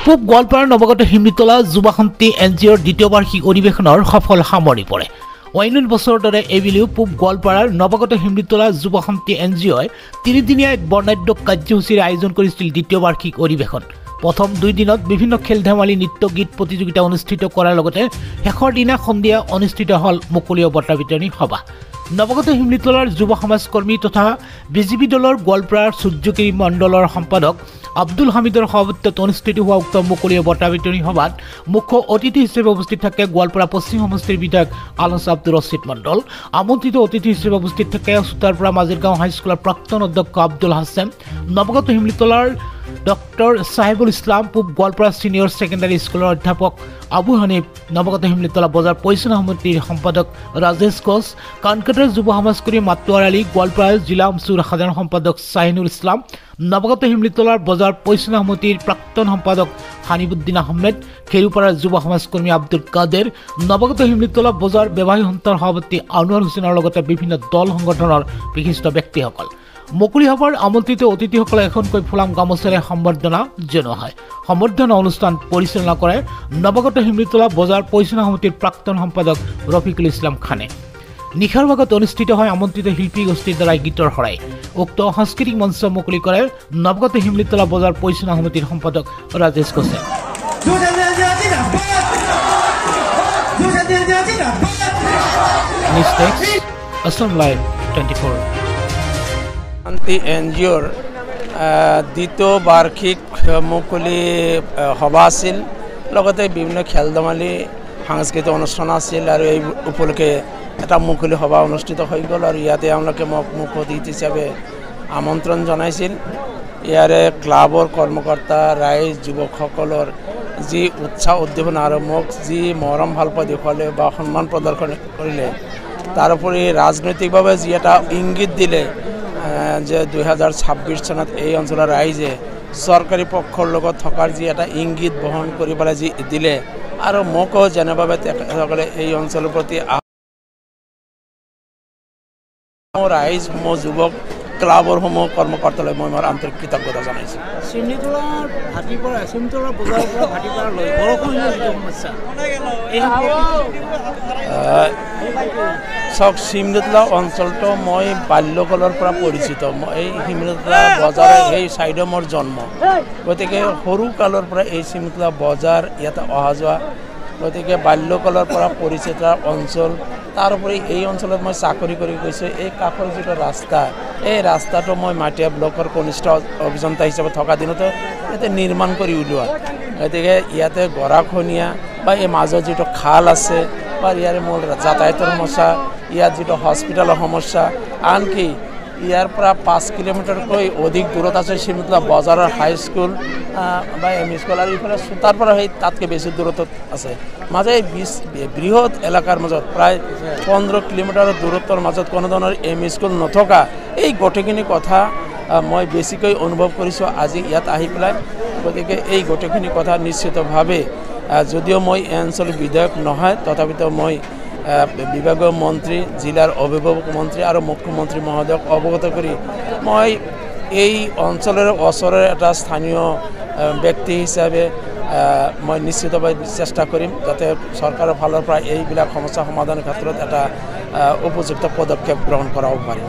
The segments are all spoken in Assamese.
পূব গোৱালপাৰাৰ নৱগত হিমৃতলা যুৱশান্তি এনজিঅ'ৰ দ্বিতীয় বাৰ্ষিক অধিৱেশনৰ সফল সামৰণি পৰে। অন্য বছৰৰ দৰে এইবেলিও পূব গোৱালপাৰাৰ নৱগত হিমৃতলা যুৱশান্তি এনজিঅ'ই তিনিদিনীয়া এক বৰ্ণাঢ্য কাৰ্যসূচীৰ আয়োজন কৰিছিল দ্বিতীয় বাৰ্ষিক অধিৱেশন। প্ৰথম 2 দিনত বিভিন্ন খেল ধেমালি নৃত্য গীত প্ৰতিযোগিতা অনুষ্ঠিত কৰাৰ লগতে শেষৰ দিনা সন্ধিয়া অনুষ্ঠিত হ'ল মুকলি বঁটা বিতৰণী সভা। নৱগত হিমৃতলাৰ যুৱ সমাজকৰ্মী তথা বিজেপি দলৰ গোৱালপাৰাৰ সূৰ্যগিৰি মণ্ডলৰ সম্পাদক আব্দুল হামিদৰ সভাপতিত্বত অনুষ্ঠিত হোৱা উক্ত মুকলি বঁটা বিতৰণী সভাত মুখ্য অতিথি হিচাপে উপস্থিত থাকে গোৱালপাৰা পশ্চিম সমষ্টিৰ বিধায়ক আলহাজ আব্দুল ৰছিদ মণ্ডল। আমন্ত্ৰিত অতিথি হিচাপে উপস্থিত থাকে চুটাৰপুৰা মাজিৰগাঁও হাইস্কুলৰ প্ৰাক্তন অধ্যক্ষ আব্দুল হাছেন, নৱগত হিমৃতলাৰ ডক্টৰ চাহিবুল ইছলাম, পূব গোৱালপাৰা ছিনিয়ৰ ছেকেণ্ডাৰী স্কুলৰ অধ্যাপক আবু হানিফ, নৱগত হিমৃতলা বজাৰ পৰিচালনা সমিতিৰ সম্পাদক ৰাজেশ ঘোষ, কানকাটাৰ যুৱ সমাজকৰ্মী মাতোৱাৰ আলী, গোৱালপাৰা জিলা অঞ্চলৰ সাধাৰণ সম্পাদক শাহিনুল ইছলাম, নৱগত হিমৃতলাৰ বজাৰ পৰিচালনা সমিতিৰ প্ৰাক্তন সম্পাদক হানিবুদ্দিন আহমেদ, খেৰুপাৰাৰ যুৱ সমাজকৰ্মী আব্দুল কাদেৰ, নৱগত হিমৃতলা বজাৰ ব্যৱসায়ী সন্থাৰ সভাপতি আনোৱাৰ হুছেইনৰ লগতে বিভিন্ন দল সংগঠনৰ বিশিষ্ট ব্যক্তিসকল। মুকলি সভাৰ আমন্ত্ৰিত অতিথিসকলে এখনকৈ ফুলাম গামোচাৰে সম্বৰ্ধনা জনোৱা হয়। সম্বৰ্ধনা অনুষ্ঠান পৰিচালনা কৰে নৱগত হিমৃতলা বজাৰ পৰিচালনা সমিতিৰ প্ৰাক্তন সম্পাদক ৰফিকুল ইছলাম খানে। নিশাৰ ভাগত অনুষ্ঠিত হয় আমন্ত্ৰিত শিল্পী গোষ্ঠীৰ দ্বাৰা গীতৰ শৰাই। উক্ত সাংস্কৃতিক মঞ্চ মুকলি কৰে নৱগত হিমৃতলা বজাৰ পৰিচালনা সমিতিৰ সম্পাদক ৰাজেশ ঘোষে। আসাম লাইভ 24। শান্তি এনজিঅ'ৰ দ্বিতীয় বাৰ্ষিক মুকলি সভা আছিল, লগতে বিভিন্ন খেল ধেমালি সাংস্কৃতিক অনুষ্ঠান আছিল আৰু এই উপলক্ষে এটা মুকলি সভা অনুষ্ঠিত হৈ গ'ল আৰু ইয়াতে তেওঁলোকে মোক মুখ্য অতিথি হিচাপে আমন্ত্ৰণ জনাইছিল। ইয়াৰে ক্লাবৰ কৰ্মকৰ্তা ৰাইজ যুৱকসকলৰ যি উৎসাহ উদ্দীপনা আৰু মোক যি মৰম ভাল পোৱা দেখুৱালে বা সন্মান প্ৰদৰ্শন কৰিলে, তাৰোপৰি ৰাজনৈতিকভাৱে যি এটা ইংগিত দিলে যে 2026 চনত এই অঞ্চলৰ ৰাইজে চৰকাৰী পক্ষৰ লগত থকাৰ যি এটা ইংগিত বহন কৰি পেলাই যি দিলে আৰু মোকো যেনেভাৱে তেখেতসকলে এই অঞ্চলৰ প্ৰতি ৰাইজ সমূহ যুৱক ক্লাবৰসমূহ কৰ্মকৰ্তালৈ মই মোৰ আন্তৰিক কৃতজ্ঞতা জনাইছোঁ। চিমনিতলাৰ ভাটিপাৰা চিমনিতলাৰ বজাৰৰ পৰা ভাটিপাৰালৈ বৰষুণৰ যিটো সমস্যা চাওক, চিমনিতলা অঞ্চলটো মই বাল্যকালৰ পৰা পৰিচিত। এই চিমনিতলা বজাৰৰ এই ছাইডে মোৰ জন্ম, গতিকে সৰুকালৰ পৰা এই চিমনিতলা বজাৰ ইয়াতে অহা যোৱা, গতিকে বাল্যকালৰ পৰা পৰিচিত অঞ্চল। তাৰোপৰি এই অঞ্চলত মই চাকৰি কৰি গৈছোঁ। এই কাষৰ যিটো ৰাস্তা, এই ৰাস্তাটো মই মাটিয়া ব্লকৰ কনিষ্ঠ অভিযন্তা হিচাপে থকা দিনতো ইয়াতে নিৰ্মাণ কৰি উলিওৱা, গতিকে ইয়াতে গৰাখহনীয়া বা এই মাজত যিটো খাল আছে বা ইয়াৰে মোৰ যাতায়াতৰ সমস্যা, ইয়াত যিটো হস্পিটেলৰ সমস্যা, আনকি ইয়াৰ পৰা 5 কিলোমিটাৰকৈ অধিক দূৰত আছে চিমনিতলা বজাৰৰ হাইস্কুল বা এম ই স্কুল, আৰু ইফালে চুটাৰ পৰা সেই তাতকৈ বেছি দূৰত্বত আছে। মাজে এই বৃহৎ এলেকাৰ মাজত প্ৰায় 15 কিলোমিটাৰৰ দূৰত্বৰ মাজত কোনো ধৰণৰ এম ই স্কুল নথকা এই গোটেইখিনি কথা মই বেছিকৈ অনুভৱ কৰিছোঁ আজি ইয়াত আহি পেলাই। গতিকে এই গোটেইখিনি কথা নিশ্চিতভাৱে যদিও মই এই অঞ্চলৰ বিধায়ক নহয়, তথাপিতো মই বিভাগীয় মন্ত্ৰী, জিলাৰ অভিভাৱক মন্ত্ৰী আৰু মুখ্যমন্ত্ৰী মহোদয়ক অৱগত কৰি মই এই অঞ্চলৰ ওচৰৰ এটা স্থানীয় ব্যক্তি হিচাপে মই নিশ্চিতভাৱে চেষ্টা কৰিম যাতে চৰকাৰৰ ফালৰ পৰা এইবিলাক সমস্যা সমাধানৰ ক্ষেত্ৰত এটা উপযুক্ত পদক্ষেপ গ্ৰহণ কৰাব পাৰি।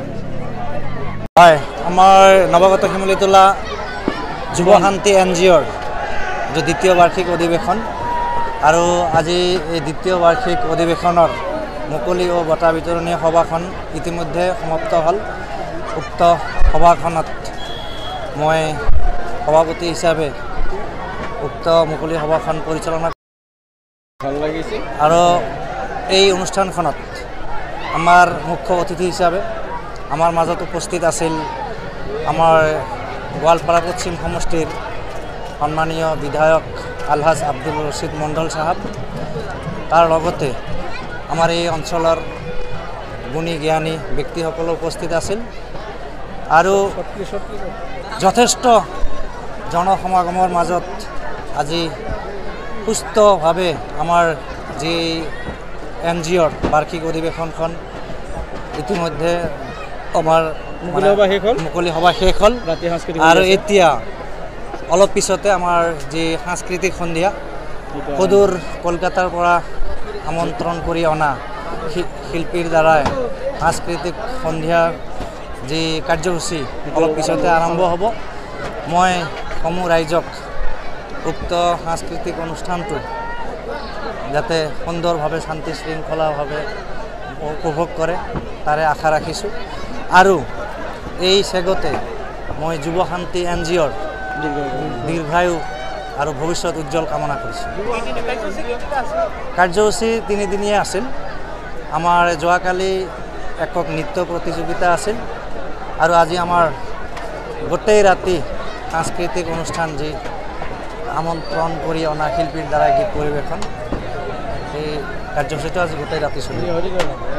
হয়, আমাৰ নৱগত হিমৃতলা যুৱশান্তি এনজিঅ'ৰ যে দ্বিতীয় বাৰ্ষিক অধিৱেশন, আৰু আজি এই দ্বিতীয় বাৰ্ষিক অধিৱেশনৰ মুকলি ও বঁটা বিতৰণী সভাখন ইতিমধ্যে সমাপ্ত হ'ল। উক্ত সভাখনত মই সভাপতি হিচাপে উক্ত মুকলি সভাখন পৰিচালনা ভাল লাগিছে, আৰু এই অনুষ্ঠানখনত আমাৰ মুখ্য অতিথি হিচাপে আমাৰ মাজত উপস্থিত আছিল আমাৰ গোৱালপাৰা পশ্চিম সমষ্টিৰ সন্মানীয় বিধায়ক আলহাজ আব্দুল ৰছিদ মণ্ডল চাহাব, তাৰ লগতে আমাৰ এই অঞ্চলৰ গুণী জ্ঞানী ব্যক্তিসকলো উপস্থিত আছিল আৰু যথেষ্ট জনসমাগমৰ মাজত আজি সুস্থভাৱে আমাৰ যি এনজিঅ'ৰ বাৰ্ষিক অধিৱেশনখন ইতিমধ্যে আমাৰ মুকলি সভা শেষ হ'ল আৰু এতিয়া অলপ পিছতে আমাৰ যি সাংস্কৃতিক সন্ধিয়া সুদূৰ কলকাতাৰ পৰা আমন্ত্ৰণ কৰি অনা শিল্পীৰ দ্বাৰাই সাংস্কৃতিক সন্ধিয়া যি কাৰ্যসূচী অলপ পিছতে আৰম্ভ হ'ব। মই সমূহ ৰাইজক উক্ত সাংস্কৃতিক অনুষ্ঠানটো যাতে সুন্দৰভাৱে শান্তি শৃংখলাভাৱে উপভোগ কৰে তাৰে আশা ৰাখিছোঁ। আৰু এই চেগতে মই যুৱ শান্তি NGOৰ দীৰ্ঘায়ু আৰু ভৱিষ্যত উজ্জ্বল কামনা কৰিছোঁ। কাৰ্যসূচী 3 দিনীয়া আছিল। আমাৰ যোৱাকালি একক নৃত্য প্ৰতিযোগিতা আছিল আৰু আজি আমাৰ গোটেই ৰাতি সাংস্কৃতিক অনুষ্ঠান যি আমন্ত্ৰণ কৰি অনা শিল্পীৰ দ্বাৰা গীত পৰিৱেশন, এই কাৰ্যসূচীটো আজি গোটেই ৰাতি চলিব।